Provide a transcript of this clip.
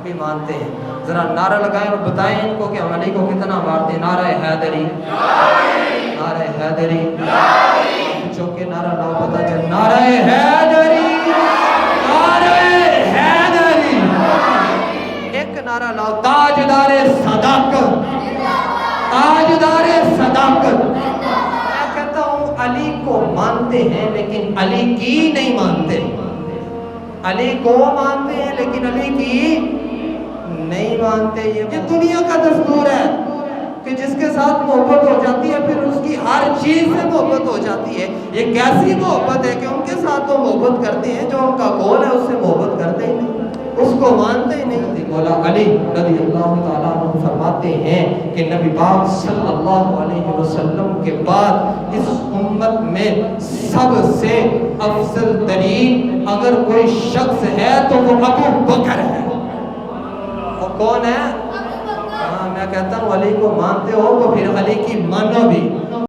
بھی مانتے ہیں. ذرا نعرہ لگائیں اور بتائیں ان کو کہ ہم علی کو کتنا مانتے ہیں. نعرہ حیدری، نعرہ حیدری. پوچھو کہ نعرہ لاؤ پتہ چل. نعرہ حیدری، نعرہ حیدری. ایک نعرہ لاؤ. تاجدار صداقت، تاجدار صداقت. میں کہتا ہوں علی کو مانتے ہیں لیکن علی کی نہیں مانتے. علی کو مانتے ہیں لیکن علی کی نہیں مانتے. یہ دنیا کا دستور ہے کہ جس کے ساتھ محبت ہو جاتی ہے پھر اس کی ہر چیز سے محبت ہو جاتی ہے. یہ کیسی محبت ہے کہ ان کے ساتھ تو محبت کرتے ہیں، جو ان کا قول ہے اس سے محبت کرتے ہی نہیں، اس کو مانتے ہی نہیں. مولا علی رضی اللہ تعالیٰ عنہ فرماتے ہیں کہ نبی پاک صلی اللہ علیہ وسلم کے بعد اس امت میں سب سے افضل ترین اگر کوئی شخص ہے تو وہ ابو بکر ہے. وہ کون ہے؟ ہاں میں کہتا ہوں علی کو مانتے ہو تو پھر علی کی مانو بھی.